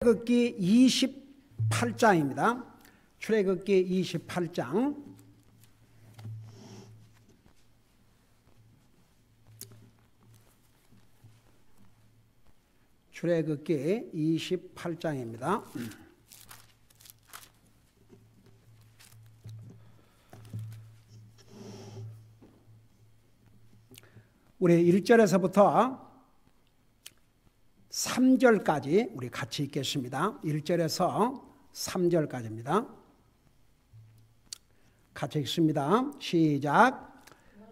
출애굽기 28장입니다. 출애굽기 28장. 출애굽기 28장입니다. 우리 1절에서부터 3절까지 우리 같이 읽겠습니다. 1절에서 3절까지입니다. 같이 읽습니다. 시작.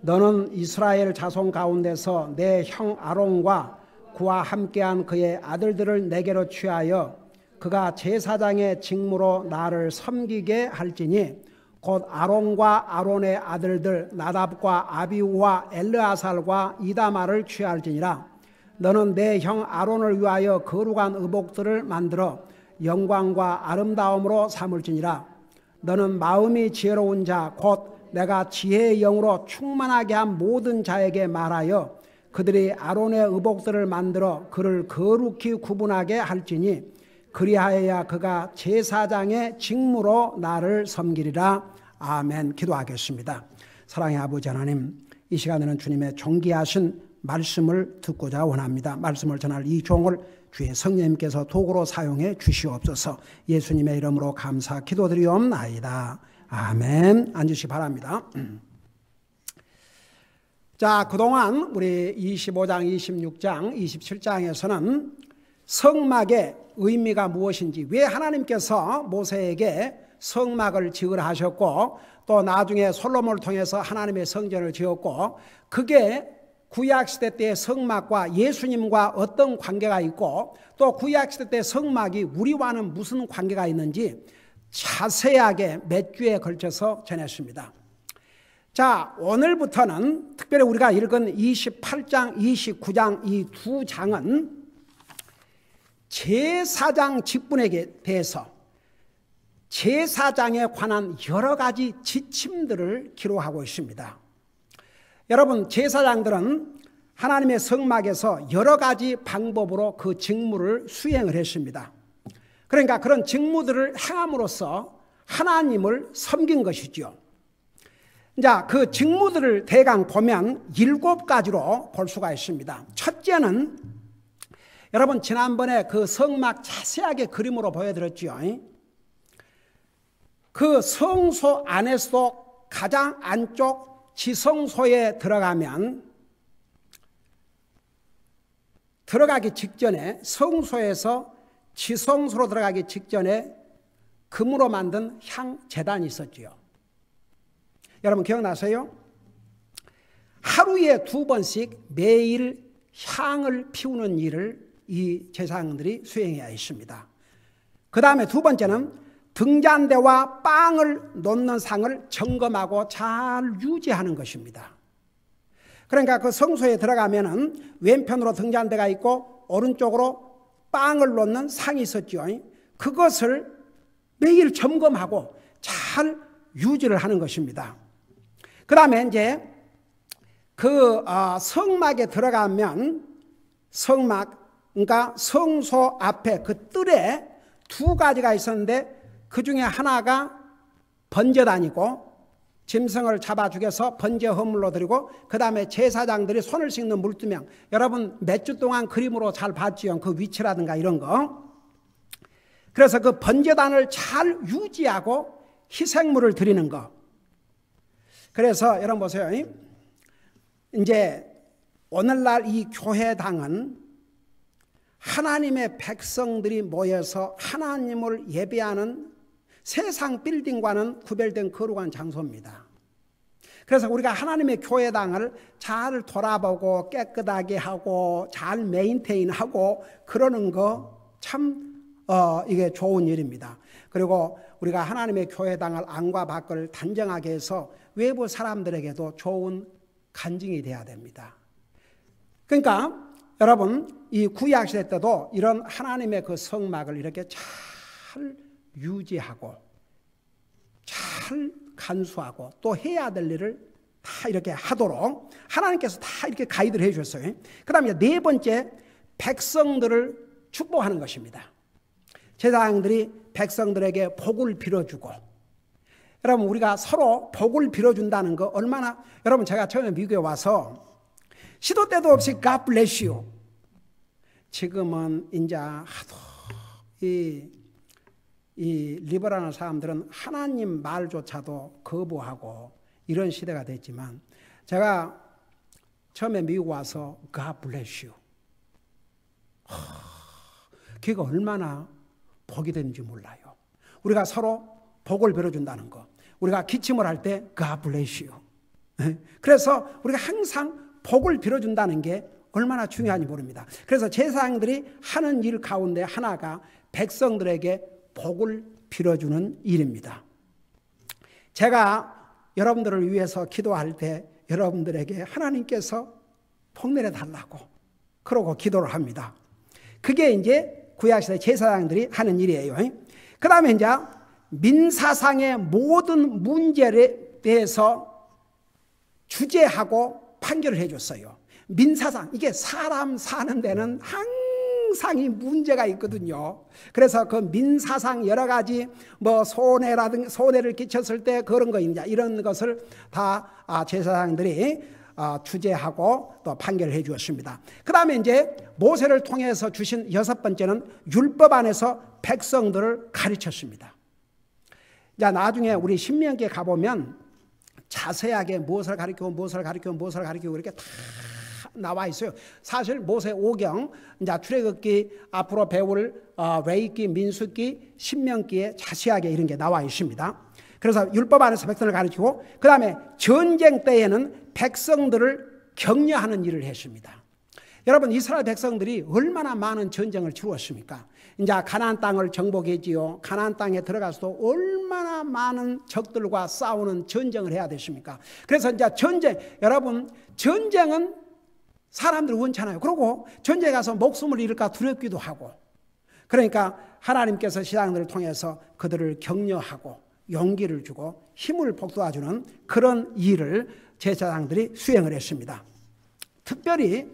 너는 이스라엘 자손 가운데서 내 형 아론과 그와 함께한 그의 아들들을 내게로 취하여 그가 제사장의 직무로 나를 섬기게 할지니 곧 아론과 아론의 아들들 나답과 아비후와 엘르아살과 이다마를 취할지니라. 너는 내 형 아론을 위하여 거룩한 의복들을 만들어 영광과 아름다움으로 삼을지니라. 너는 마음이 지혜로운 자 곧 내가 지혜의 영으로 충만하게 한 모든 자에게 말하여 그들이 아론의 의복들을 만들어 그를 거룩히 구분하게 할지니 그리하여야 그가 제사장의 직무로 나를 섬기리라. 아멘. 기도하겠습니다. 사랑의 아버지 하나님, 이 시간에는 주님의 존귀하신 말씀을 듣고자 원합니다. 말씀을 전할 이 종을 주의 성령님께서 도구로 사용해 주시옵소서. 예수님의 이름으로 감사 기도드리옵나이다. 아멘. 앉으시기 바랍니다. 자, 그동안 우리 25장, 26장, 27장에서는 성막의 의미가 무엇인지, 왜 하나님께서 모세에게 성막을 지으라 하셨고 또 나중에 솔로몬을 통해서 하나님의 성전을 지었고 그게 구약시대 때의 성막과 예수님과 어떤 관계가 있고 또 구약시대 때 성막이 우리와는 무슨 관계가 있는지 자세하게 몇 주에 걸쳐서 전했습니다. 자, 오늘부터는 특별히 우리가 읽은 28장, 29장 이 두 장은 제사장 직분에 대해서 제사장에 관한 여러 가지 지침들을 기록하고 있습니다. 여러분, 제사장들은 하나님의 성막에서 여러 가지 방법으로 그 직무를 수행을 했습니다. 그러니까 그런 직무들을 행함으로써 하나님을 섬긴 것이죠. 자, 그 직무들을 대강 보면 7가지로 볼 수가 있습니다. 첫째는 여러분 지난번에 그 성막 자세하게 그림으로 보여드렸죠. 그 성소 안에서도 가장 안쪽 지성소에 들어가기 직전에 성소에서 지성소로 들어가기 직전에 금으로 만든 향제단이 있었지요. 여러분 기억나세요? 하루에 2번씩 매일 향을 피우는 일을 이 제사장들이 수행해야 했습니다. 그 다음에 두 번째는 등잔대와 빵을 놓는 상을 점검하고 잘 유지하는 것입니다. 그러니까 그 성소에 들어가면은 왼편으로 등잔대가 있고 오른쪽으로 빵을 놓는 상이 있었죠. 그것을 매일 점검하고 잘 유지를 하는 것입니다. 그 다음에 이제 그 성막에 들어가면 그러니까 성소 앞에 그 뜰에 2가지가 있었는데 그 중에 하나가 번제단이고 짐승을 잡아 죽여서 번제 허물로 드리고 그 다음에 제사장들이 손을 씻는 물두명, 여러분 몇 주 동안 그림으로 잘 봤지요. 그 위치라든가 이런 거. 그래서 그 번제단을 잘 유지하고 희생물을 드리는 거. 그래서 여러분 보세요. 이제 오늘날 이 교회당은 하나님의 백성들이 모여서 하나님을 예배하는 세상 빌딩과는 구별된 거룩한 장소입니다. 그래서 우리가 하나님의 교회당을 잘 돌아보고 깨끗하게 하고 잘 메인테인하고 그러는 거 참 이게 좋은 일입니다. 그리고 우리가 하나님의 교회당을 안과 밖을 단정하게 해서 외부 사람들에게도 좋은 간증이 돼야 됩니다. 그러니까 여러분 이 구약시대 때도 이런 하나님의 그 성막을 이렇게 잘 유지하고 잘 간수하고 또 해야 될 일을 다 이렇게 하도록 하나님께서 다 이렇게 가이드를 해 주셨어요. 그 다음에 4번째 백성들을 축복하는 것입니다. 제사장들이 백성들에게 복을 빌어주고, 여러분 우리가 서로 복을 빌어준다는 거 얼마나, 여러분 제가 처음에 미국에 와서 시도 때도 없이 God bless you. 지금은 이제 하도 이 리버럴한 사람들은 하나님 말조차도 거부하고 이런 시대가 됐지만, 제가 처음에 미국 와서 God bless you. 그게 얼마나 복이 되는지 몰라요. 우리가 서로 복을 빌어준다는 거. 우리가 기침을 할 때 God bless you. 그래서 우리가 항상 복을 빌어준다는 게 얼마나 중요한지 모릅니다. 그래서 제사장들이 하는 일 가운데 하나가 백성들에게 복을 빌어주는 일입니다. 제가 여러분들을 위해서 기도할 때 여러분들에게 하나님께서 복 내려달라고 그러고 기도를 합니다. 그게 이제 구약시대 제사장들이 하는 일이에요. 그 다음에 이제 민사상의 모든 문제에 대해서 주재하고 판결을 해줬어요. 민사상, 이게 사람 사는 데는 항상 이 문제가 있거든요. 그래서 그 민사상 여러 가지 뭐 손해를 끼쳤을 때 그런 거 이제 이런 것을 다 제사장들이 주재하고 또 판결을 해 주었습니다. 그 다음에 이제 모세를 통해서 주신 여섯 번째는 율법 안에서 백성들을 가르쳤습니다. 자, 나중에 우리 신명기에 가보면 자세하게 무엇을 가르치고 이렇게 다 나와 있어요. 사실 모세 오경, 이제 출애굽기 앞으로 배울 레위기, 민수기, 신명기에 자세하게 이런 게 나와 있습니다. 그래서 율법 안에서 백성을 가르치고, 그 다음에 전쟁 때에는 백성들을 격려하는 일을 했습니다. 여러분, 이스라엘 백성들이 얼마나 많은 전쟁을 치루었습니까? 이제 가나안 땅을 정복했지요. 가나안 땅에 들어가서도 얼마나 많은 적들과 싸우는 전쟁을 해야 됐습니까? 그래서 이제 여러분, 전쟁은 사람들 원찮아요. 그리고 전쟁에 가서 목숨을 잃을까 두렵기도 하고, 그러니까 하나님께서 제사장들을 통해서 그들을 격려하고 용기를 주고 힘을 북돋아주는 그런 일을 제사장들이 수행을 했습니다. 특별히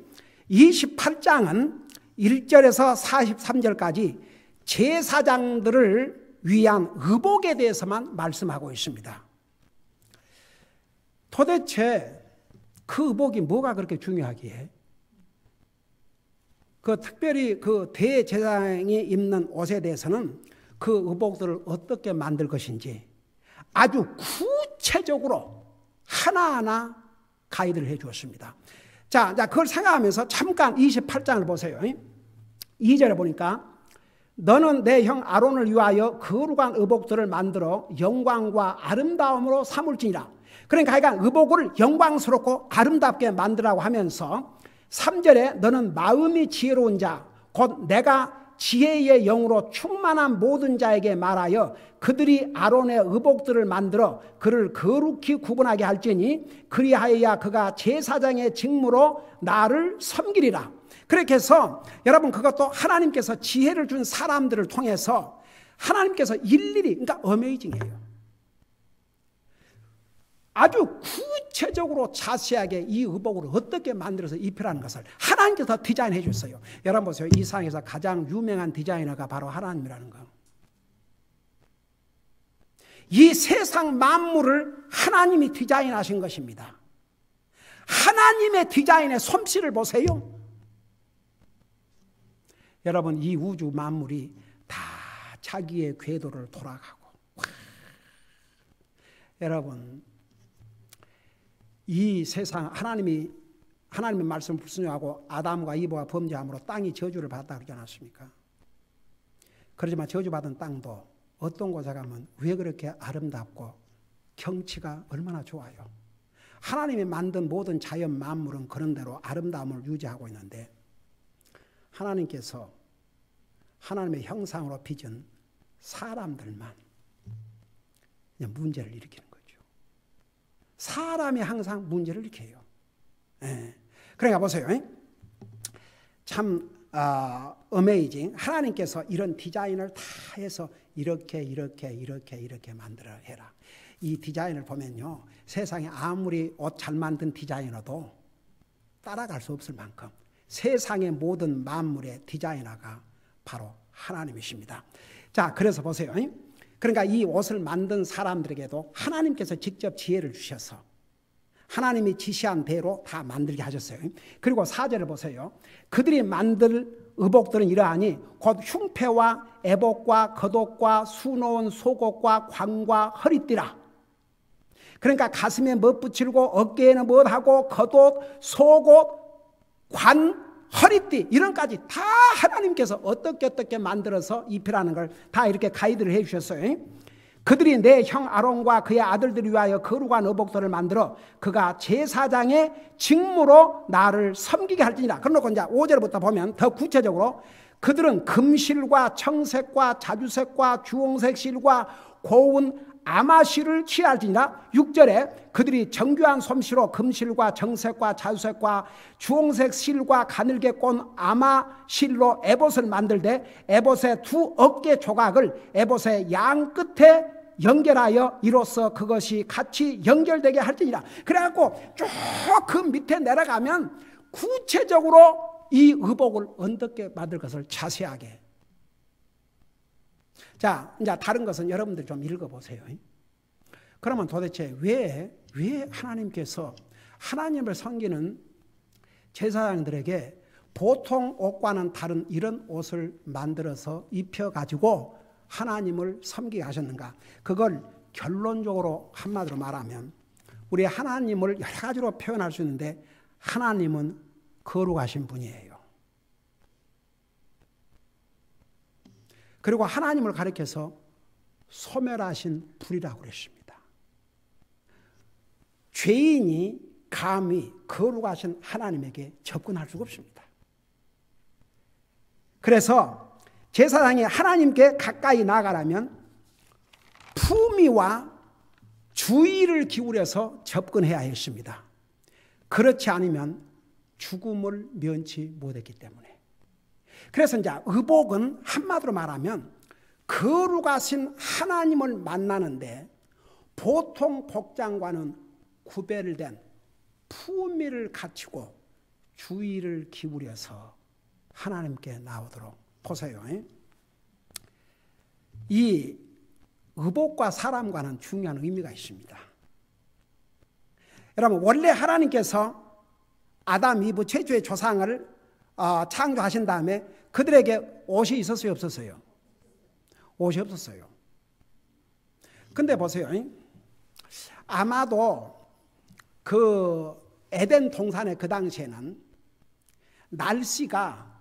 28장은 1절에서 43절까지 제사장들을 위한 의복에 대해서만 말씀하고 있습니다. 도대체 그 의복이 뭐가 그렇게 중요하기에? 특별히 그 대제사장이 입는 옷에 대해서는 그 의복들을 어떻게 만들 것인지 아주 구체적으로 하나하나 가이드를 해 주었습니다. 자, 그걸 생각하면서 잠깐 28장을 보세요. 2절에 보니까 너는 내 형 아론을 위하여 거룩한 의복들을 만들어 영광과 아름다움으로 삼을지니라. 그러니까 의복을 영광스럽고 아름답게 만들라고 하면서 3절에 너는 마음이 지혜로운 자, 곧 내가 지혜의 영으로 충만한 모든 자에게 말하여 그들이 아론의 의복들을 만들어 그를 거룩히 구분하게 할지니 그리하여야 그가 제사장의 직무로 나를 섬기리라. 그렇게 해서 여러분, 그것도 하나님께서 지혜를 준 사람들을 통해서 하나님께서 일일이, 그러니까 어메이징이에요. 아주 구체적으로 자세하게 이 의복을 어떻게 만들어서 입히라는 것을 하나님께서 디자인해 줬어요. 여러분 보세요. 이 세상에서 가장 유명한 디자이너가 바로 하나님이라는 거. 이 세상 만물을 하나님이 디자인하신 것입니다. 하나님의 디자인의 솜씨를 보세요. 여러분, 이 우주 만물이 다 자기의 궤도를 돌아가고, 여러분, 이 세상 하나님의 말씀을 불순종하고 아담과 이브가 범죄함으로 땅이 저주를 받았다 그러지 않았습니까? 그렇지만 저주받은 땅도 어떤 곳에 가면 왜 그렇게 아름답고 경치가 얼마나 좋아요. 하나님이 만든 모든 자연 만물은 그런 대로 아름다움을 유지하고 있는데, 하나님께서 하나님의 형상으로 빚은 사람들만 문제를 일으키는 거예요. 사람이 항상 문제를 일으켜요. 그러니까 보세요. 참 어메이징. 하나님께서 이런 디자인을 다 해서 이렇게 만들어 해라. 이 디자인을 보면요, 세상에 아무리 옷 잘 만든 디자이너도 따라갈 수 없을 만큼 세상의 모든 만물의 디자이너가 바로 하나님이십니다. 자, 그래서 보세요. 그러니까 이 옷을 만든 사람들에게도 하나님께서 직접 지혜를 주셔서 하나님이 지시한 대로 다 만들게 하셨어요. 그리고 4절을 보세요. 그들이 만들 의복들은 이러하니 곧 흉패와 애복과 겉옷과 수놓은 속옷과 관과 허리띠라. 그러니까 가슴에 못 붙이고 어깨에는 못하고 겉옷, 속옷, 관, 허리띠 이런까지 다 하나님께서 어떻게 만들어서 입히라는 걸 다 이렇게 가이드를 해 주셨어요. 그들이 내 형 아론과 그의 아들들을 위하여 거룩한 의복들을 만들어 그가 제사장의 직무로 나를 섬기게 할지니라. 그러고 이제 5절부터 보면 더 구체적으로 그들은 금실과 청색과 자주색과 주홍색 실과 고운 아마실을 취할지니라. 6절에 그들이 정교한 솜씨로 금실과 정색과 자주색과 주홍색 실과 가늘게 꼰 아마실로 에봇을 만들되 에봇의 두 어깨 조각을 에봇의 양 끝에 연결하여 이로써 그것이 같이 연결되게 할지니라. 그래갖고 쭉 그 밑에 내려가면 구체적으로 이 의복을 어떻게 만들 것을 자세하게. 자, 이제 다른 것은 여러분들 좀 읽어보세요. 그러면 도대체 왜 하나님께서 하나님을 섬기는 제사장들에게 보통 옷과는 다른 이런 옷을 만들어서 입혀가지고 하나님을 섬기게 하셨는가? 그걸 결론적으로 한마디로 말하면 우리 하나님을 여러 가지로 표현할 수 있는데 하나님은 거룩하신 분이에요. 그리고 하나님을 가리켜서 소멸하신 불이라고 그랬습니다. 죄인이 감히 거룩하신 하나님에게 접근할 수가 없습니다. 그래서 제사장이 하나님께 가까이 나가려면 품위와 주의를 기울여서 접근해야 했습니다. 그렇지 않으면 죽음을 면치 못했기 때문에. 그래서 이제 의복은 한마디로 말하면 거룩하신 하나님을 만나는데 보통 복장과는 구별된 품위를 갖추고 주의를 기울여서 하나님께 나오도록 보세요. 이 의복과 사람과는 중요한 의미가 있습니다. 여러분, 원래 하나님께서 아담, 이브 최초의 조상을 창조하신 다음에 그들에게 옷이 있었어요, 없었어요? 옷이 없었어요. 근데 보세요. 아마도 그 에덴 동산의 그 당시에는 날씨가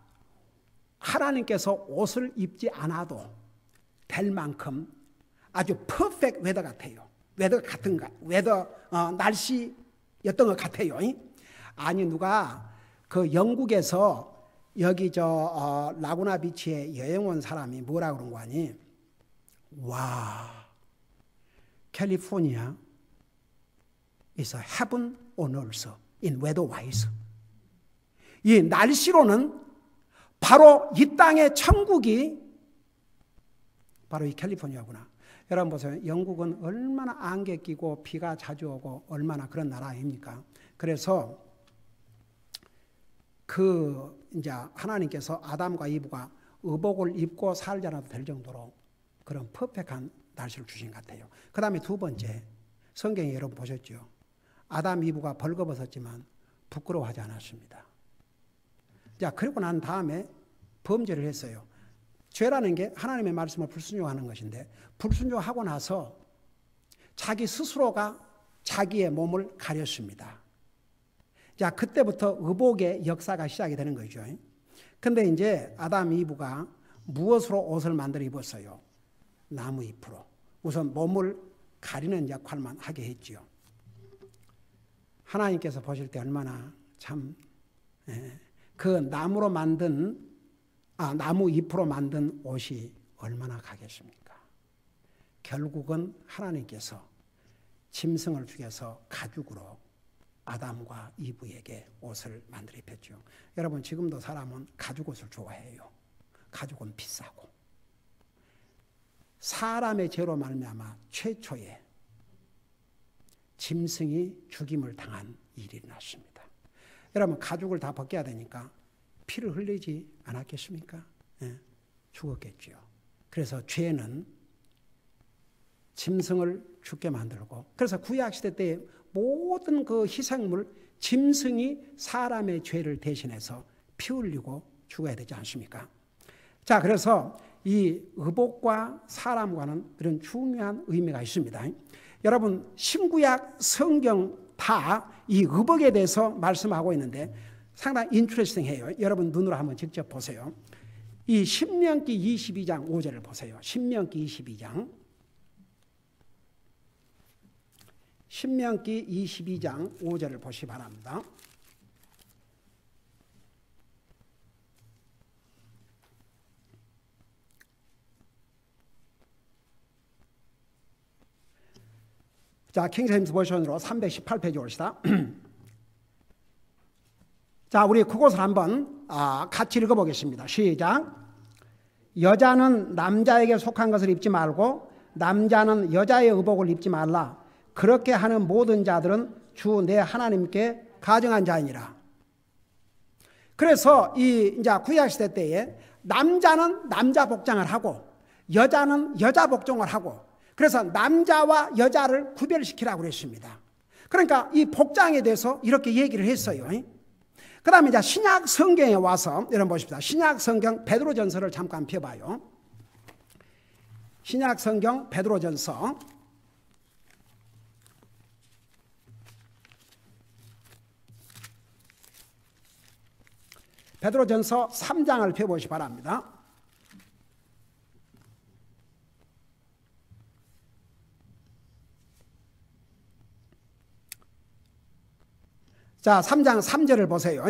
하나님께서 옷을 입지 않아도 될 만큼 아주 퍼펙트 웨더 같아요. 날씨였던 것 같아요. 아니, 누가 그 영국에서 여기 라구나 비치에 여행 온 사람이 뭐라고 그런 거 아니? 와, 캘리포니아 is a heaven on earth in weather wise. 이 날씨로는 바로 이 땅의 천국이 바로 이 캘리포니아구나. 여러분 보세요. 영국은 얼마나 안개 끼고 비가 자주 오고 얼마나 그런 나라 아닙니까? 그래서 이제 하나님께서 아담과 이브가 의복을 입고 살지 않아도 될 정도로 그런 퍼펙트한 날씨를 주신 것 같아요. 그 다음에 두 번째, 성경에 여러분 보셨죠? 아담, 이브가 벌거벗었지만 부끄러워하지 않았습니다. 자, 그리고 난 다음에 범죄를 했어요. 죄라는 게 하나님의 말씀을 불순종하는 것인데 불순종하고 나서 자기 스스로가 자기의 몸을 가렸습니다. 자, 그때부터 의복의 역사가 시작이 되는 거죠. 근데 이제 아담, 이브가 무엇으로 옷을 만들어 입었어요? 나무 잎으로. 우선 몸을 가리는 역할만 하게 했지요. 하나님께서 보실 때 얼마나 참 그 나무 잎으로 만든 옷이 얼마나 가겠습니까? 결국은 하나님께서 짐승을 죽여서 가죽으로 아담과 이브에게 옷을 만들어 입혔죠. 여러분, 지금도 사람은 가죽 옷을 좋아해요. 가죽은 비싸고. 사람의 죄로 말미암아 최초의 짐승이 죽임을 당한 일이 났습니다. 여러분, 가죽을 다 벗겨야 되니까 피를 흘리지 않았겠습니까? 예. 죽었겠지요. 그래서 죄는 짐승을 죽게 만들고, 그래서 구약시대 때 모든 그 희생물, 짐승이 사람의 죄를 대신해서 피 흘리고 죽어야 되지 않습니까? 자, 그래서 이 의복과 사람과는 이런 중요한 의미가 있습니다. 여러분, 신구약 성경 다 이 의복에 대해서 말씀하고 있는데 상당히 인트레스팅해요. 여러분 눈으로 한번 직접 보세요. 이 신명기 22장 5절을 보세요. 신명기 22장. 신명기 22장 5절을 보시기 바랍니다. 자, 킹제임스 버전으로 318페이지 옵시다. 자, 우리 그곳을 한번 같이 읽어보겠습니다. 시작. 여자는 남자에게 속한 것을 입지 말고 남자는 여자의 의복을 입지 말라. 그렇게 하는 모든 자들은 주 내 하나님께 가증한 자이니라. 그래서 이 이제 구약시대 때에 남자는 남자 복장을 하고 여자는 여자 복장을 하고, 그래서 남자와 여자를 구별시키라고 그랬습니다. 그러니까 이 복장에 대해서 이렇게 얘기를 했어요. 그 다음에 이제 신약 성경에 와서 여러분 보십시다. 신약 성경 베드로전서를 잠깐 펴봐요. 신약 성경 베드로전서 베드로전서 3장을 펴보시기 바랍니다. 자, 3장 3절을 보세요.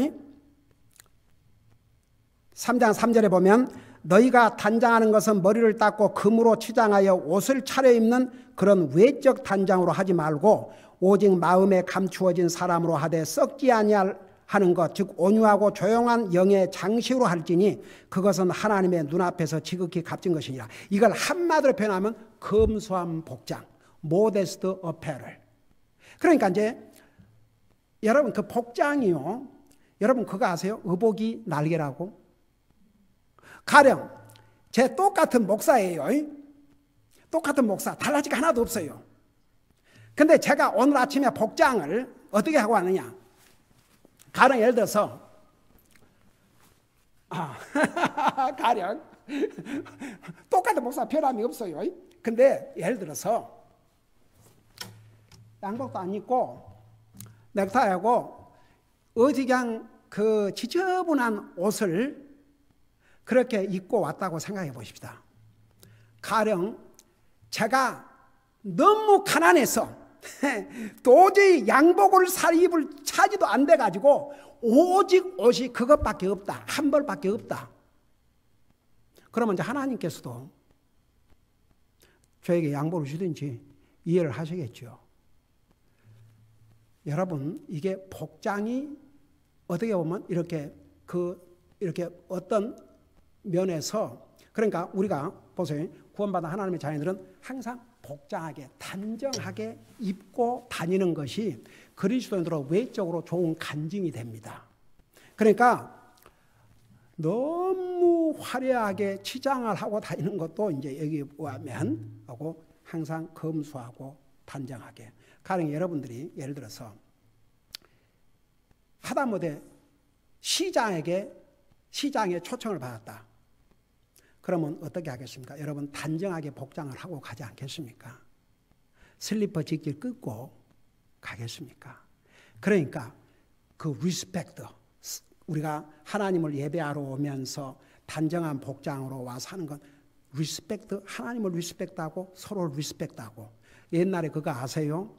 3장 3절에 보면 너희가 단장하는 것은 머리를 닦고 금으로 치장하여 옷을 차려입는 그런 외적 단장으로 하지 말고 오직 마음에 감추어진 사람으로 하되 썩지 아니하는 것, 즉 온유하고 조용한 영의 장식으로 할지니 그것은 하나님의 눈앞에서 지극히 값진 것이니라. 이걸 한마디로 표현하면 검소한 복장, 모데스트 어페럴. 그러니까 이제 여러분 그 복장이요, 여러분 그거 아세요? 의복이 날개라고. 가령 제 똑같은 목사예요. 똑같은 목사, 달라질 게 하나도 없어요. 근데 제가 오늘 아침에 복장을 어떻게 하고 왔느냐. 가령 예를 들어서 가령 똑같은 목사 변함이 없어요. 근데 예를 들어서 양복도 안 입고 넥타이하고 어디 그냥 그 지저분한 옷을 그렇게 입고 왔다고 생각해 보십시다. 가령 제가 너무 가난해서 도저히 양복을 살 입을 차지도 안 돼가지고 오직 옷이 그것밖에 없다, 한 벌밖에 없다. 그러면 이제 하나님께서도 저에게 양복을 주든지 이해를 하시겠죠. 여러분, 이게 복장이 어떻게 보면 이렇게 어떤 면에서, 그러니까 우리가 보세요. 구원받은 하나님의 자녀들은 항상 복장하게, 단정하게 입고 다니는 것이 그리스도인으로 외적으로 좋은 간증이 됩니다. 그러니까 너무 화려하게 치장을 하고 다니는 것도 이제 여기 오면 하고 항상 검소하고 단정하게. 가령 여러분들이 예를 들어서 하다못해 시장에 초청을 받았다. 그러면 어떻게 하겠습니까? 여러분 단정하게 복장을 하고 가지 않겠습니까? 슬리퍼 직질 끊고 가겠습니까? 그러니까 그 리스펙트, 우리가 하나님을 예배하러 오면서 단정한 복장으로 와서 하는 건 리스펙트, 하나님을 리스펙트하고 서로 리스펙트하고. 옛날에 그거 아세요?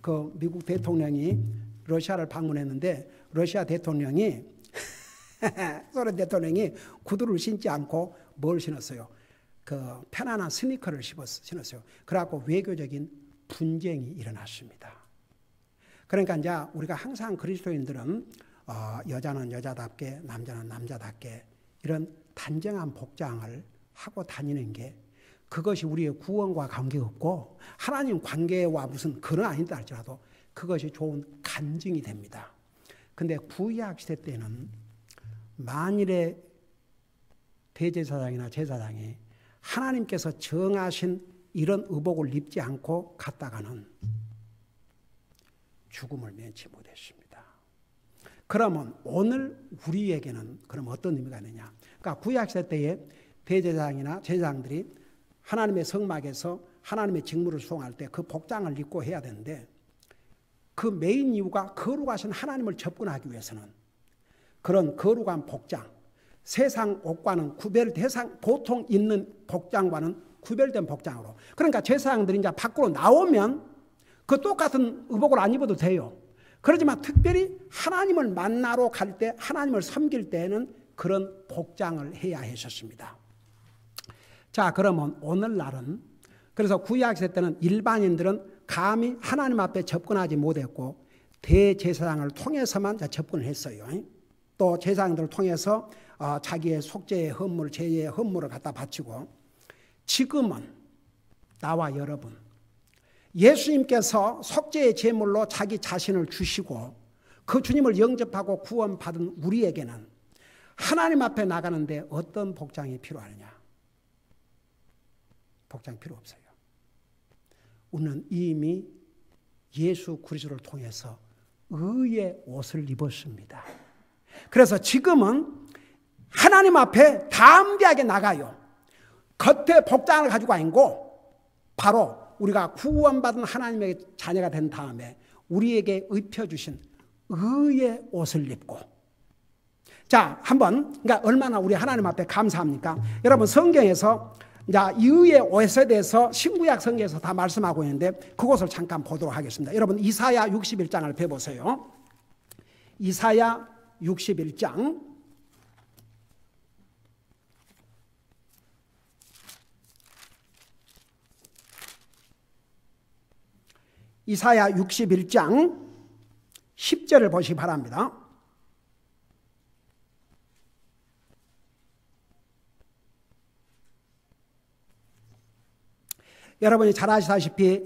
그 미국 대통령이 러시아를 방문했는데 러시아 대통령이 소련 대통령이 구두를 신지 않고 뭘 신었어요? 그 편안한 스니커를 신었어요. 그래갖고 외교적인 분쟁이 일어났습니다. 그러니까 이제 우리가 항상 그리스도인들은 여자는 여자답게, 남자는 남자답게 이런 단정한 복장을 하고 다니는 게 그것이 우리의 구원과 관계없고 하나님 관계와 무슨 그런 아니다 할지라도 그것이 좋은 간증이 됩니다. 근데 구약 시대 때는 만일에 대제사장이나 제사장이 하나님께서 정하신 이런 의복을 입지 않고 갔다가는 죽음을 면치 못했습니다. 그러면 오늘 우리에게는 그럼 어떤 의미가 있느냐? 그러니까 구약시대 때에 대제사장이나 제사장들이 하나님의 성막에서 하나님의 직무를 수행할 때 그 복장을 입고 해야 되는데 그 메인 이유가 거룩하신 하나님을 접근하기 위해서는 그런 거룩한 복장, 세상 옷과는 보통 있는 복장과는 구별된 복장으로. 그러니까 제사장들이 이제 밖으로 나오면 그 똑같은 의복을 안 입어도 돼요. 그렇지만 특별히 하나님을 만나러 갈 때, 하나님을 섬길 때는 그런 복장을 해야 했었습니다. 자, 그러면 오늘날은 그래서 구약시대 때는 일반인들은 감히 하나님 앞에 접근하지 못했고 대제사장을 통해서만 접근을 했어요. 또 제사장들을 통해서 자기의 속죄의 헌물, 제의 헌물을 갖다 바치고 지금은 나와 여러분 예수님께서 속죄의 제물로 자기 자신을 주시고 그 주님을 영접하고 구원받은 우리에게는 하나님 앞에 나가는데 어떤 복장이 필요하느냐? 복장 필요 없어요. 우리는 이미 예수 그리스도를 통해서 의의 옷을 입었습니다. 그래서 지금은 하나님 앞에 담대하게 나가요. 겉에 복장을 가지고 아니고 바로 우리가 구원받은 하나님의 자녀가 된 다음에 우리에게 입혀주신 의의 옷을 입고 자, 한번 그러니까 얼마나 우리 하나님 앞에 감사합니까? 여러분 성경에서 이제 의의 옷에 대해서 신구약 성경에서 다 말씀하고 있는데 그것을 잠깐 보도록 하겠습니다. 여러분 이사야 61장을 펴보세요. 이사야 61장 이사야 61장 10절을 보시기 바랍니다. 여러분이 잘 아시다시피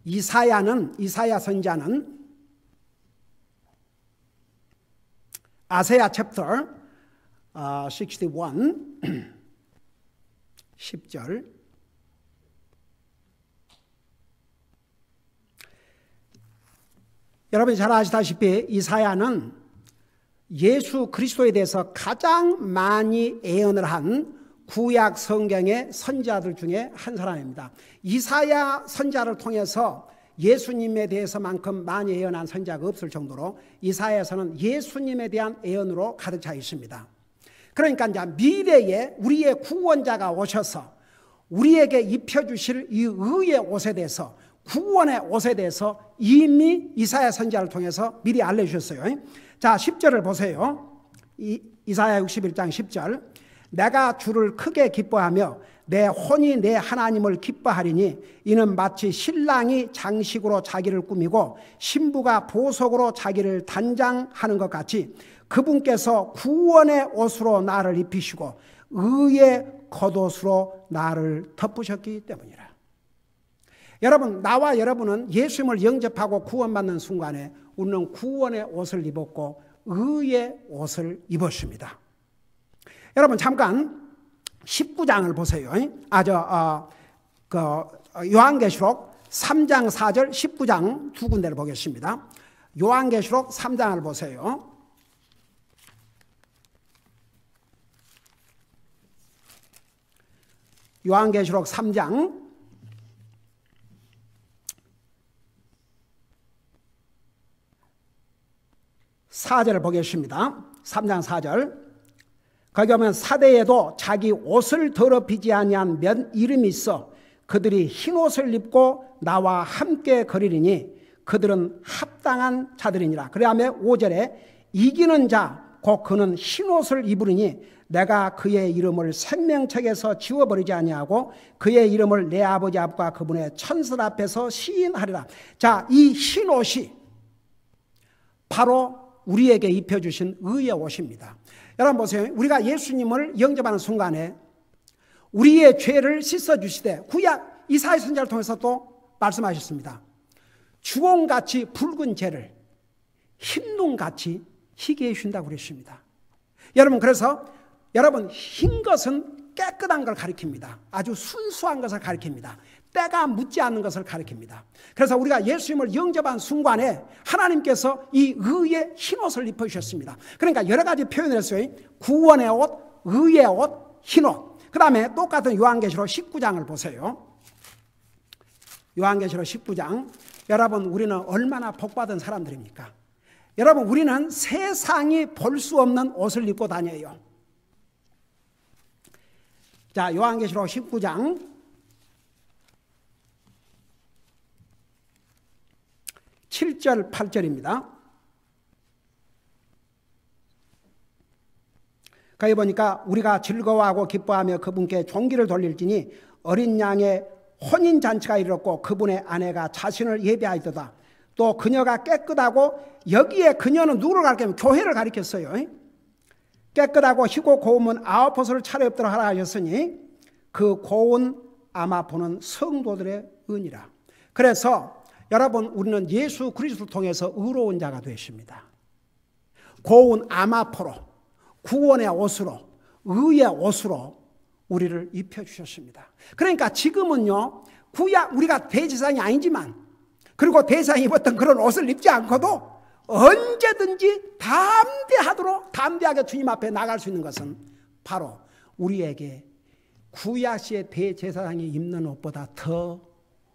이사야 선지자는 아세야 챕터 61 10절 여러분이 잘 아시다시피 이사야는 예수 그리스도에 대해서 가장 많이 예언을 한 구약 성경의 선지자들 중에 한 사람입니다. 이사야 선지자를 통해서 예수님에 대해서만큼 많이 예언한 선지자가 없을 정도로 이사야에서는 예수님에 대한 예언으로 가득 차 있습니다. 그러니까 이제 미래에 우리의 구원자가 오셔서 우리에게 입혀주실 이 의의 옷에 대해서 구원의 옷에 대해서 이미 이사야 선지자를 통해서 미리 알려주셨어요. 자, 10절을 보세요. 이사야 61장 10절 내가 주를 크게 기뻐하며 내 혼이 내 하나님을 기뻐하리니 이는 마치 신랑이 장식으로 자기를 꾸미고 신부가 보석으로 자기를 단장하는 것 같이 그분께서 구원의 옷으로 나를 입히시고 의의 겉옷으로 나를 덮으셨기 때문이라. 여러분, 나와 여러분은 예수님을 영접하고 구원받는 순간에 우리는 구원의 옷을 입었고 의의 옷을 입었습니다. 여러분 잠깐 19장을 보세요. 요한계시록 3장 4절 19장 두 군데를 보겠습니다. 요한계시록 3장을 보세요. 요한계시록 3장 4절을 보겠습니다. 3장 4절 거기 보면 사대에도 자기 옷을 더럽히지 아니한 몇 이름이 있어 그들이 흰옷을 입고 나와 함께 거리리니 그들은 합당한 자들이니라. 그 다음에 5절에 이기는 자 곧 그는 흰옷을 입으리니 내가 그의 이름을 생명책에서 지워버리지 아니하고 그의 이름을 내 아버지 앞과 그분의 천사 앞에서 시인하리라. 자, 이 흰옷이 바로 우리에게 입혀주신 의의 옷입니다. 여러분 보세요. 우리가 예수님을 영접하는 순간에 우리의 죄를 씻어주시되 구약 이사야 선지자를 통해서 또 말씀하셨습니다. 주홍같이 붉은 죄를 흰 눈같이 희게 해주신다고 그랬습니다. 여러분 그래서 여러분, 흰 것은 깨끗한 걸 가리킵니다. 아주 순수한 것을 가리킵니다. 때가 묻지 않는 것을 가리킵니다. 그래서 우리가 예수님을 영접한 순간에 하나님께서 이 의의 흰옷을 입혀주셨습니다. 그러니까 여러 가지 표현을 했어요. 구원의 옷, 의의 옷, 흰옷. 그 다음에 똑같은 요한계시록 19장을 보세요. 요한계시록 19장. 여러분, 우리는 얼마나 복받은 사람들입니까? 여러분, 우리는 세상이 볼 수 없는 옷을 입고 다녀요. 자, 요한계시록 19장 7절 8절입니다. 거기 보니까 우리가 즐거워하고 기뻐하며 그분께 종기를 돌릴지니 어린 양의 혼인잔치가 이르렀고 그분의 아내가 자신을 예비하였도다. 또 그녀가 깨끗하고, 여기에 그녀는 누구를 가리키면 교회를 가리켰어요. 깨끗하고 희고 고운 아홉 벗을 차려입도록 하라 하셨으니 그 고운 아마 보는 성도들의 은이라. 그래서 여러분, 우리는 예수 그리스도를 통해서 의로운 자가 되십니다. 고운 아마포로, 구원의 옷으로, 의의 옷으로 우리를 입혀주셨습니다. 그러니까 지금은요, 구약 우리가 대제사장이 아니지만, 그리고 대제사장이 입었던 그런 옷을 입지 않고도 언제든지 담대하게 주님 앞에 나갈 수 있는 것은 바로 우리에게 구약시의 대제사장이 입는 옷보다 더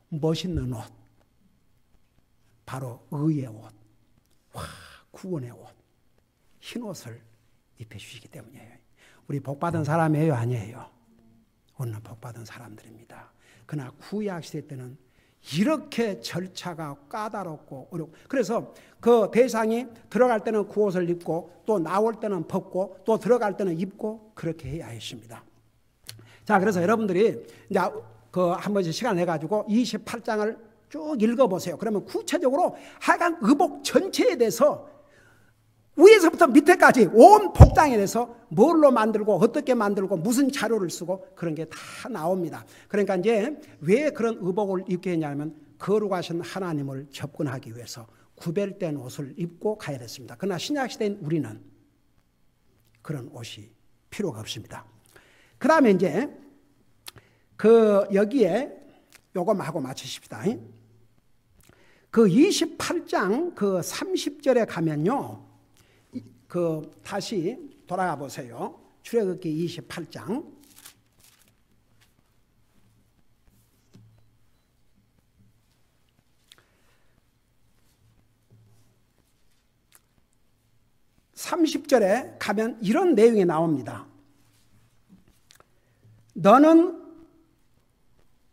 멋있는 옷, 바로 의의 옷, 구원의 옷, 흰 옷을 입혀주시기 때문이에요. 우리 복받은 사람이에요, 아니에요? 우리는 복받은 사람들입니다. 그러나 구약시대 때는 이렇게 절차가 까다롭고 어렵고, 그래서 그 대상이 들어갈 때는 그 옷을 입고 또 나올 때는 벗고 또 들어갈 때는 입고 그렇게 해야 했습니다. 자, 그래서 여러분들이 이제 한 번씩 시간 내가지고 28장을 쭉 읽어보세요. 그러면 구체적으로 하여간 의복 전체에 대해서 위에서부터 밑에까지 온 복장에 대해서 뭘로 만들고 어떻게 만들고 무슨 자료를 쓰고 그런 게 다 나옵니다. 그러니까 이제 왜 그런 의복을 입게 했냐면 거룩하신 하나님을 접근하기 위해서 구별된 옷을 입고 가야 됐습니다. 그러나 신약시대인 우리는 그런 옷이 필요가 없습니다. 그 다음에 이제 여기에 요거 하고 마치십시다. 그 28장 30절에 가면요, 다시 돌아가 보세요. 출애굽기 28장. (30절에) 가면 이런 내용이 나옵니다. 너는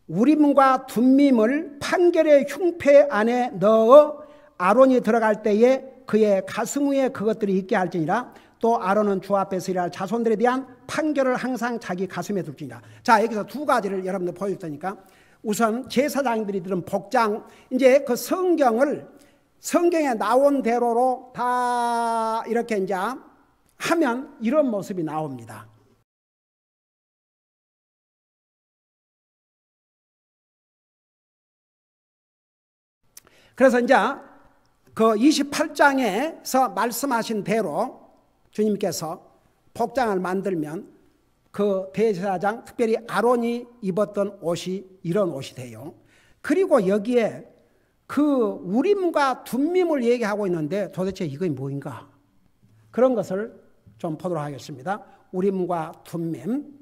우림과 둠밈을 판결의 흉패 안에 넣어 아론이 들어갈 때에 그의 가슴 위에 그것들이 있게 할지니라. 또 아론은 주 앞에서 일할 자손들에 대한 판결을 항상 자기 가슴에 둘지니라. 자, 여기서 두 가지를 여러분들 보여줄 테니까, 우선 제사장들이 들은 복장, 이제 그 성경에 나온 대로로 다 이렇게 이제 하면 이런 모습이 나옵니다. 그래서 이제 그 28장에서 말씀하신 대로 주님께서 복장을 만들면 그 대제사장, 특별히 아론이 입었던 옷이 이런 옷이 돼요. 그리고 여기에 그 우림과 둠밈을 얘기하고 있는데 도대체 이게 뭐인가? 그런 것을 좀 보도록 하겠습니다. 우림과 둠밈.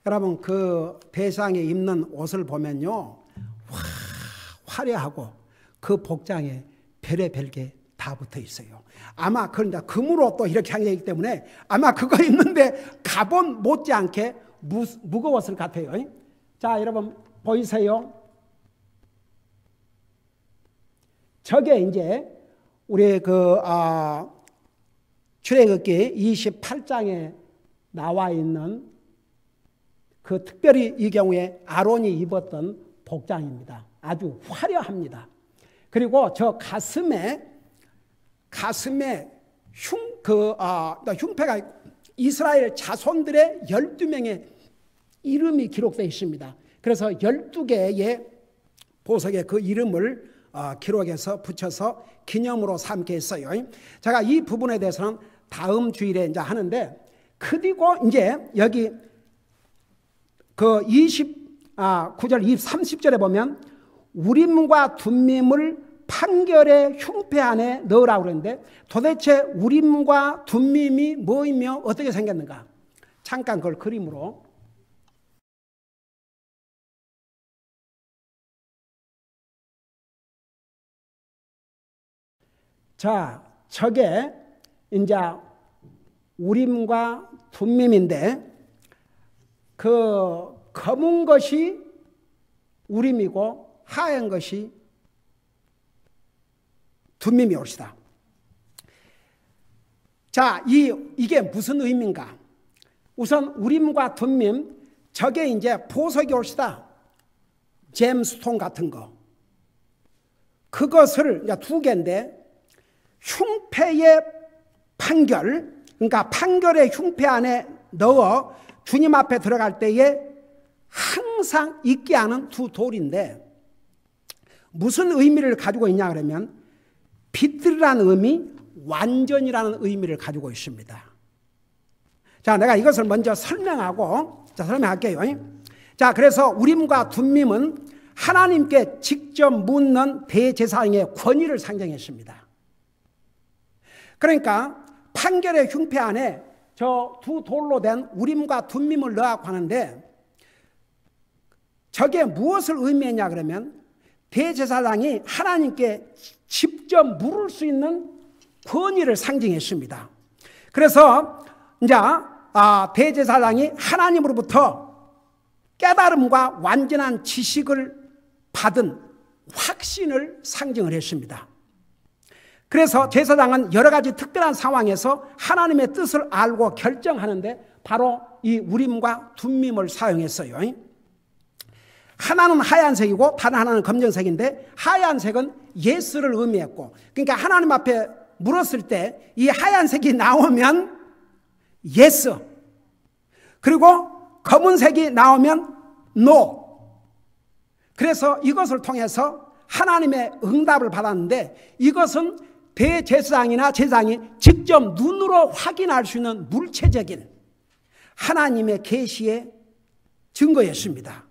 여러분, 그 대상에 입는 옷을 보면요, 화려하고 그 복장에 별의별 게 다 붙어 있어요. 아마 그런데 금으로 또 이렇게 한 거기 때문에 아마 그거 입는데 가본 못지않게 무거웠을 것 같아요. 자, 여러분 보이세요? 저게 이제 우리 출애굽기 28장에 나와 있는 그 특별히 이 경우에 아론이 입었던 복장입니다. 아주 화려합니다. 그리고 저 가슴에 흉패가 이스라엘 자손들의 12명의 이름이 기록되어 있습니다. 그래서 12개의 보석에 그 이름을 기록해서 붙여서 기념으로 삼게 했어요. 제가 이 부분에 대해서는 다음 주일에 이제 하는데, 그리고 이제 여기 그 9절, 30절에 보면 우림과 둠밈을 판결의 흉패 안에 넣으라고 그러는데 도대체 우림과 둠밈이 뭐이며 어떻게 생겼는가? 잠깐 그걸 그림으로. 자, 저게 이제 우림과 둠밈인데 그 검은 것이 우림이고 하얀 것이 둠밈이 올시다. 자, 이게 무슨 의미인가? 우선 우림과 둠밈, 저게 이제 보석이 올시다. 잼스톤 같은 거. 그것을 이제 두 개인데 흉패의 판결, 그러니까 판결의 흉패 안에 넣어 주님 앞에 들어갈 때에 항상 있게 하는 두 돌인데 무슨 의미를 가지고 있냐 그러면 비틀이라는 의미, 완전이라는 의미를 가지고 있습니다. 자, 내가 이것을 먼저 설명하고 설명할게요. 자, 그래서 우림과 둠밈은 하나님께 직접 묻는 대제사장의 권위를 상징했습니다. 그러니까 판결의 흉패 안에 저 두 돌로 된 우림과 둠밈을 넣으라고 하는데 저게 무엇을 의미했냐 그러면 대제사장이 하나님께 직접 물을 수 있는 권위를 상징했습니다. 그래서 이제 대제사장이 하나님으로부터 깨달음과 완전한 지식을 받은 확신을 상징을 했습니다. 그래서 제사장은 여러 가지 특별한 상황에서 하나님의 뜻을 알고 결정하는데 바로 이 우림과 둠밈을 사용했어요. 하나는 하얀색이고 다른 하나는 검정색인데 하얀색은 예스를 의미했고, 그러니까 하나님 앞에 물었을 때 이 하얀색이 나오면 예스, 그리고 검은색이 나오면 노. 그래서 이것을 통해서 하나님의 응답을 받았는데 이것은 대제사장이나 제사장이 직접 눈으로 확인할 수 있는 물체적인 하나님의 계시의 증거였습니다.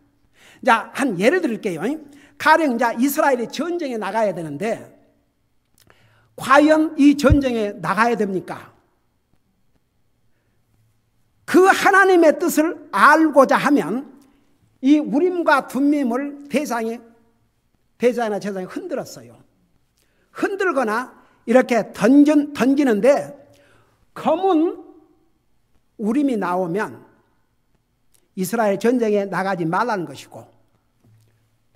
자, 한 예를 들게요. 가령 이제 이스라엘이 전쟁에 나가야 되는데 과연 이 전쟁에 나가야 됩니까? 그 하나님의 뜻을 알고자 하면 이 우림과 둠밈을 대제사장이나 제사장이 흔들었어요. 흔들거나 이렇게 던지는데 검은 우림이 나오면 이스라엘 전쟁에 나가지 말라는 것이고,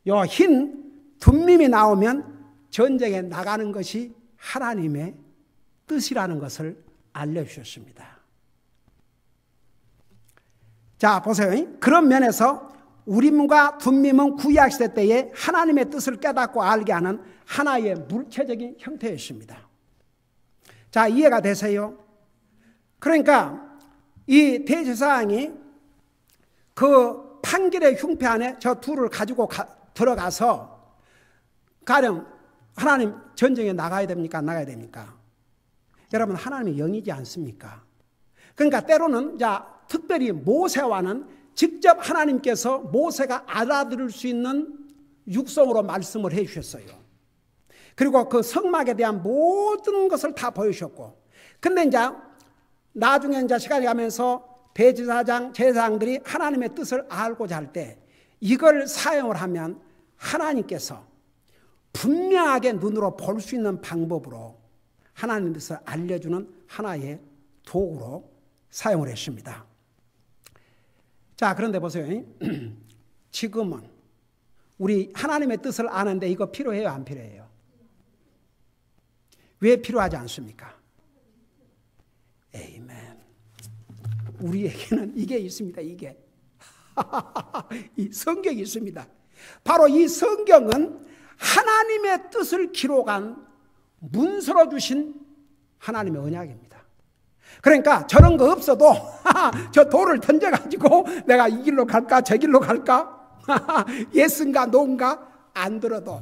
요 흰 둠밈이 나오면 전쟁에 나가는 것이 하나님의 뜻이라는 것을 알려주셨습니다. 자, 보세요. 그런 면에서 우림과 둠밈은 구약시대 때에 하나님의 뜻을 깨닫고 알게 하는 하나의 물체적인 형태였습니다. 자, 이해가 되세요? 그러니까 이 대제사장이 그 판결의 흉패 안에 저 둘을 가지고 들어가서 가령 하나님 전쟁에 나가야 됩니까? 안 나가야 됩니까? 여러분, 하나님의 영이지 않습니까? 그러니까 때로는 특별히 모세와는 직접 하나님께서 모세가 알아들을 수 있는 육성으로 말씀을 해 주셨어요. 그리고 그 성막에 대한 모든 것을 다 보여주셨고, 근데 이제 나중에 이제 시간이 가면서 대제사장, 제사장들이 하나님의 뜻을 알고자 할 때 이걸 사용을 하면 하나님께서 분명하게 눈으로 볼 수 있는 방법으로 하나님의 뜻을 알려주는 하나의 도구로 사용을 했습니다. 자, 그런데 보세요. 지금은 우리 하나님의 뜻을 아는데 이거 필요해요, 안 필요해요? 왜 필요하지 않습니까? 에이멘. 우리에게는 이게 있습니다. 이게 이 성경이 있습니다. 바로 이 성경은 하나님의 뜻을 기록한 문서로 주신 하나님의 언약입니다. 그러니까 저런 거 없어도 저 돌을 던져가지고 내가 이 길로 갈까 저 길로 갈까 예스인가 노인가 안 들어도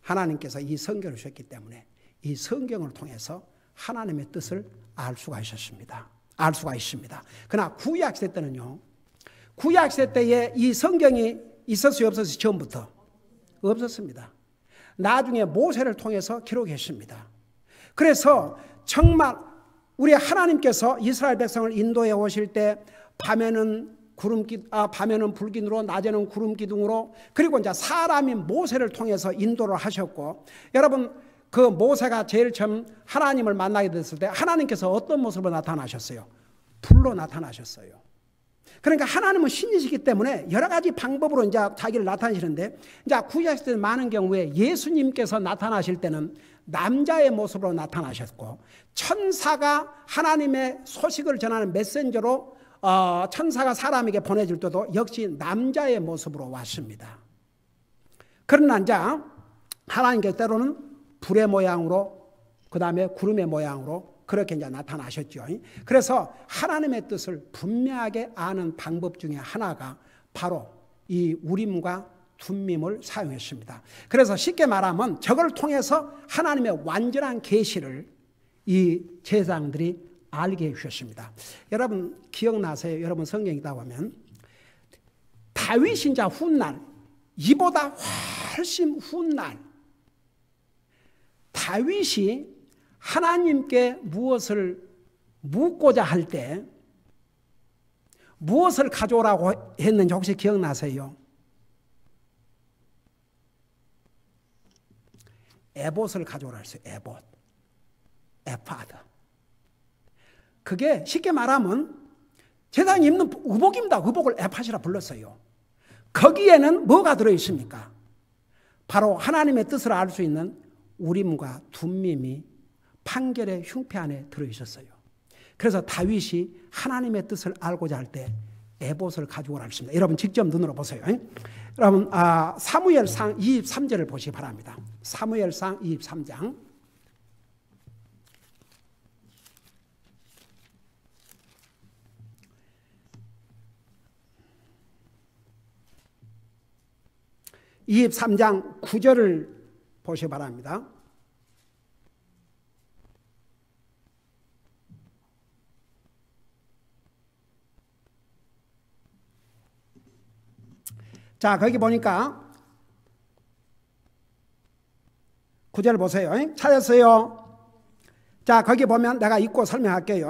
하나님께서 이 성경을 주셨기 때문에 이 성경을 통해서 하나님의 뜻을 알 수가 있었습니다. 알 수가 있습니다. 그러나 구약시대 때는요, 구약시대 때에 이 성경이 있었어요, 없었어요? 처음부터 없었습니다. 나중에 모세를 통해서 기록했습니다. 그래서 정말 우리 하나님께서 이스라엘 백성을 인도해 오실 때 밤에는 불기둥으로, 낮에는 구름 기둥으로, 그리고 이제 사람인 모세를 통해서 인도를 하셨고, 여러분 그 모세가 제일 처음 하나님을 만나게 됐을 때 하나님께서 어떤 모습으로 나타나셨어요? 불로 나타나셨어요. 그러니까 하나님은 신이시기 때문에 여러 가지 방법으로 이제 자기를 나타내시는데, 이제 구약시대 많은 경우에 예수님께서 나타나실 때는 남자의 모습으로 나타나셨고, 천사가 하나님의 소식을 전하는 메신저로 천사가 사람에게 보내줄 때도 역시 남자의 모습으로 왔습니다. 그러나 이제 하나님께서 때로는 불의 모양으로, 그 다음에 구름의 모양으로 그렇게 이제 나타나셨죠. 그래서 하나님의 뜻을 분명하게 아는 방법 중에 하나가 바로 이 우림과 둠밈을 사용했습니다. 그래서 쉽게 말하면 저걸 통해서 하나님의 완전한 계시를 이 제사장들이 알게 해주셨습니다. 여러분 기억나세요? 여러분 성경 읽다 보면 다윗이 이제 훗날, 이보다 훨씬 훗날 다윗이 하나님께 무엇을 묻고자 할 때 무엇을 가져오라고 했는지 혹시 기억나세요? 에봇을 가져오라 했어요. 에봇, 에파드. 그게 쉽게 말하면 제사장이 입는 의복입니다. 의복을 에팟이라 불렀어요. 거기에는 뭐가 들어있습니까? 바로 하나님의 뜻을 알 수 있는 우림과 둠밈이 판결의 흉패 안에 들어있었어요. 그래서 다윗이 하나님의 뜻을 알고자 할 때 에봇을 가져오라 했습니다. 여러분 직접 눈으로 보세요. 여러분 사무엘상 23절을 보시기 바랍니다. 사무엘상 23장. (23장) 9절을 보시기 바랍니다. 자, 거기 보니까 9절 보세요. 찾았어요? 자, 거기 보면 내가 읽고 설명할게요.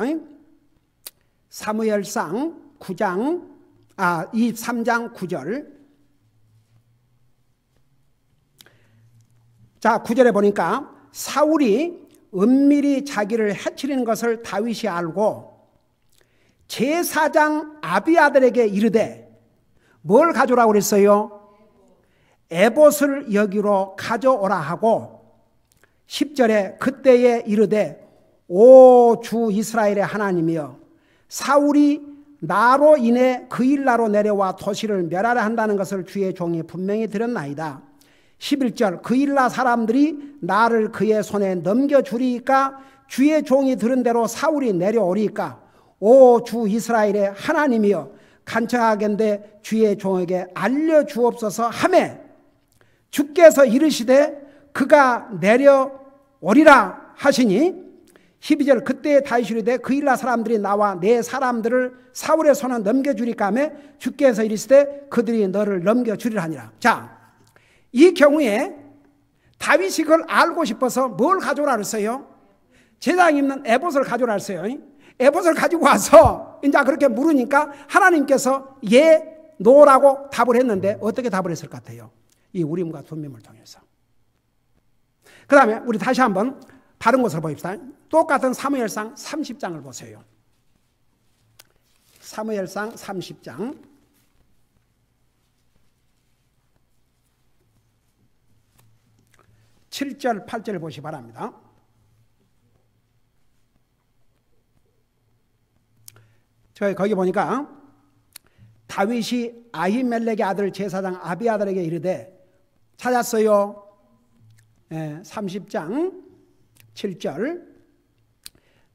사무엘상 23장 9절. 자, 9절에 보니까 사울이 은밀히 자기를 해치리는 것을 다윗이 알고 제사장 아비아들에게 이르되, 뭘 가져오라고 그랬어요? 에봇을 여기로 가져오라 하고 10절에 그때에 이르되, 오 주 이스라엘의 하나님이여, 사울이 나로 인해 그일라로 내려와 도시를 멸하려 한다는 것을 주의 종이 분명히 들었나이다. 11절 그일라 사람들이 나를 그의 손에 넘겨주리이까 주의 종이 들은 대로 사울이 내려오리이까. 오 주 이스라엘의 하나님이여, 간청하건대 주의 종에게 알려주옵소서 하매 주께서 이르시되 그가 내려오리라 하시니 12절 그때 다윗이 이르되 그일라 사람들이 나와 내 사람들을 사울의 손에 넘겨주리까 하매 주께서 이르시되 그들이 너를 넘겨주리라 하니라. 자, 이 경우에 다윗이 그걸 알고 싶어서 뭘 가져오라 그랬어요? 제사장이 입는 에봇을 가져오라 했어요. 에봇을 가지고 와서 이제 그렇게 물으니까 하나님께서 예, 노라고 답을 했는데 어떻게 답을 했을 것 같아요? 이 우림과 둠밈을 통해서. 그 다음에 우리 다시 한번 다른 것을 보입시다. 똑같은 사무엘상 30장을 보세요. 사무엘상 30장 7절 8절을 보시기 바랍니다. 저희 거기 보니까 다윗이 아히멜렉의 아들 제사장 아비아들에게 이르되, 찾았어요? 30장 7절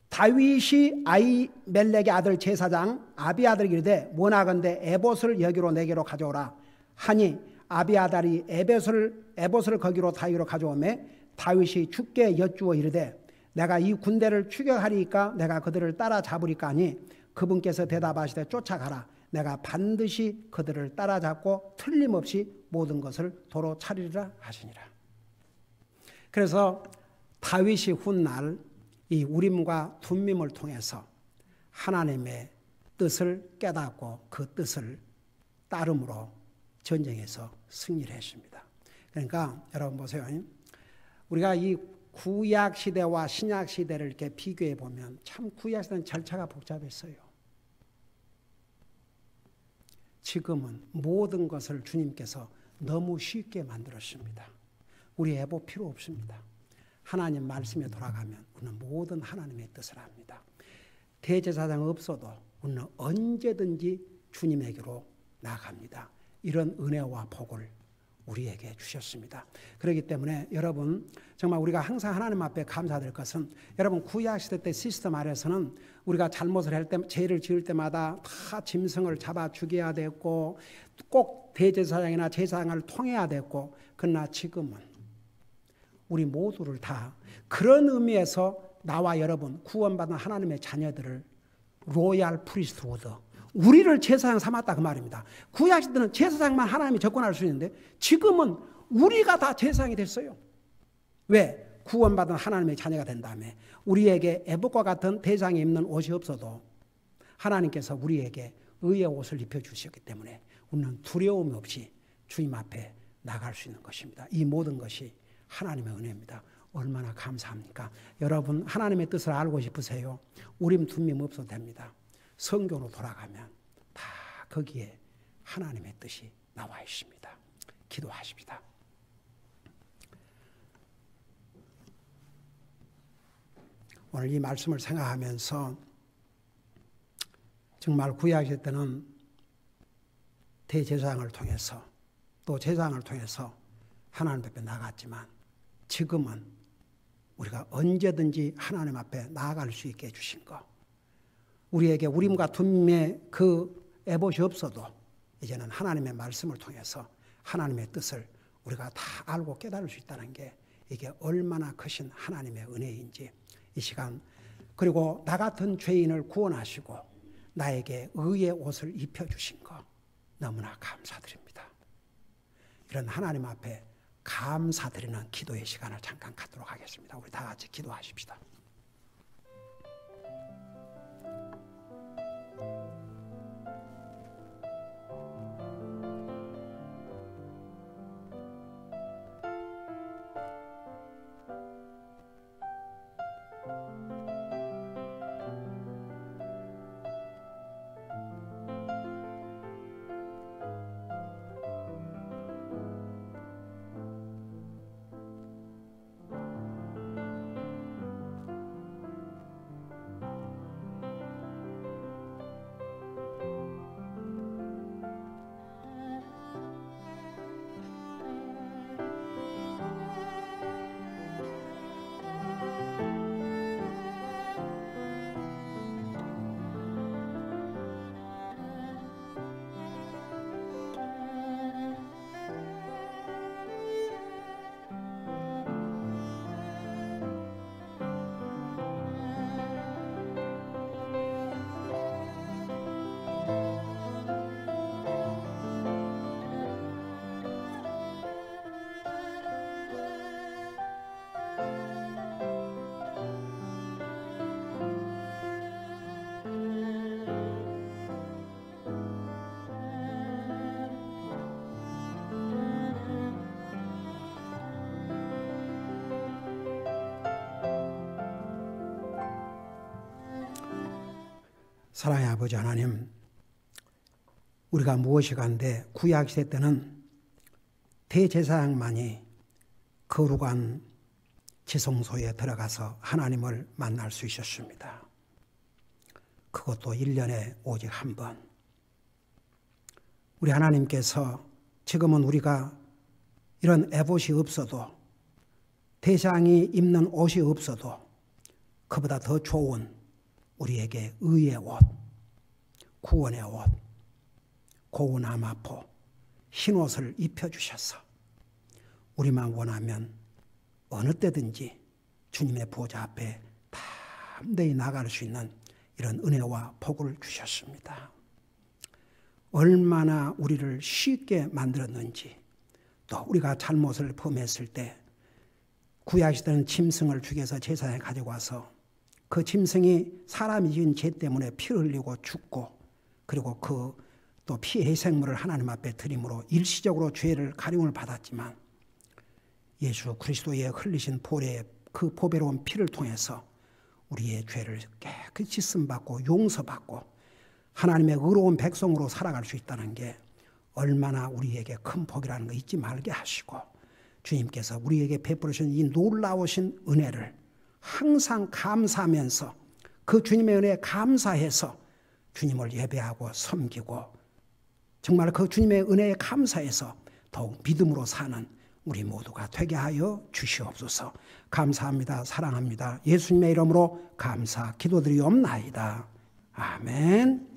다윗이 아히멜렉의 아들 제사장 아비아들에게 이르되 원하건대 에봇을 여기로 내게로 가져오라 하니 아비아달이 에봇을 거기로 다윗으로 가져오매 다윗이 주께 여쭈어 이르되 내가 이 군대를 추격하리까 내가 그들을 따라잡으리까 하니 그분께서 대답하시되 쫓아가라. 내가 반드시 그들을 따라잡고 틀림없이 모든 것을 도로 차리리라 하시니라. 그래서 다윗이 훗날 이 우림과 둠밈을 통해서 하나님의 뜻을 깨닫고 그 뜻을 따름으로 전쟁에서 승리를 했습니다. 그러니까 여러분 보세요. 우리가 이 구약 시대와 신약 시대를 이렇게 비교해 보면 참 구약 시대는 절차가 복잡했어요. 지금은 모든 것을 주님께서 너무 쉽게 만들었습니다. 우리 애보 필요 없습니다. 하나님 말씀에 돌아가면 우리는 모든 하나님의 뜻을 합니다. 대제사장 없어도 우리는 언제든지 주님에게로 나아갑니다. 이런 은혜와 복을 우리에게 주셨습니다. 그렇기 때문에 여러분 정말 우리가 항상 하나님 앞에 감사드릴 것은 여러분 구약시대 때 시스템 아래서는 우리가 잘못을 할 때 죄를 지을 때마다 다 짐승을 잡아 죽여야 됐고 꼭 대제사장이나 제사장을 통해야 됐고 그러나 지금은 우리 모두를 다 그런 의미에서 나와 여러분 구원받은 하나님의 자녀들을 로얄 프리스트후드 우리를 제사장 삼았다 그 말입니다. 구약시대는 제사장만 하나님이 접근할 수 있는데 지금은 우리가 다 제사장이 됐어요. 왜? 구원받은 하나님의 자녀가 된 다음에 우리에게 에봇과 같은 대장에 입는 옷이 없어도 하나님께서 우리에게 의의 옷을 입혀주셨기 때문에 우리는 두려움 없이 주님 앞에 나갈 수 있는 것입니다. 이 모든 것이 하나님의 은혜입니다. 얼마나 감사합니까? 여러분 하나님의 뜻을 알고 싶으세요? 우림 둠밈 없어도 됩니다. 성경으로 돌아가면 다 거기에 하나님의 뜻이 나와 있습니다. 기도하십시다. 오늘 이 말씀을 생각하면서 정말 구약시대 때는 대제사장을 통해서 또 제사장을 통해서 하나님 앞에 나갔지만 지금은 우리가 언제든지 하나님 앞에 나아갈 수 있게 해주신 것 우리에게 우림과 둠밈의 그 에봇이 없어도 이제는 하나님의 말씀을 통해서 하나님의 뜻을 우리가 다 알고 깨달을 수 있다는 게 이게 얼마나 크신 하나님의 은혜인지 이 시간 그리고 나 같은 죄인을 구원하시고 나에게 의의 옷을 입혀주신 것 너무나 감사드립니다. 이런 하나님 앞에 감사드리는 기도의 시간을 잠깐 갖도록 하겠습니다. 우리 다 같이 기도하십시다. 사랑의 아버지 하나님, 우리가 무엇이 간데 구약시대 때는 대제사장만이 거룩한 지성소에 들어가서 하나님을 만날 수 있었습니다. 그것도 1년에 오직 한 번. 우리 하나님께서 지금은 우리가 이런 에봇이 없어도 대장이 입는 옷이 없어도 그보다 더 좋은 우리에게 의의 옷, 구원의 옷, 고운 암아포, 흰 옷을 입혀주셔서 우리만 원하면 어느 때든지 주님의 보좌 앞에 담대히 나갈 수 있는 이런 은혜와 복을 주셨습니다. 얼마나 우리를 쉽게 만들었는지, 또 우리가 잘못을 범했을 때 구약시대는 짐승을 죽여서 제사장에 가지고 와서 그 짐승이 사람이 지은 죄 때문에 피를 흘리고 죽고, 그리고 그 또 피해생물을 하나님 앞에 드림으로 일시적으로 죄를 가림을 받았지만 예수 그리스도의 흘리신 보배의 그 보배로운 피를 통해서 우리의 죄를 깨끗이 씻음받고 용서받고 하나님의 의로운 백성으로 살아갈 수 있다는 게 얼마나 우리에게 큰 복이라는 거 잊지 말게 하시고, 주님께서 우리에게 베풀으신 이 놀라우신 은혜를 항상 감사하면서 그 주님의 은혜에 감사해서 주님을 예배하고 섬기고, 정말 그 주님의 은혜에 감사해서 더욱 믿음으로 사는 우리 모두가 되게 하여 주시옵소서. 감사합니다. 사랑합니다. 예수님의 이름으로 감사 기도드리옵나이다. 아멘.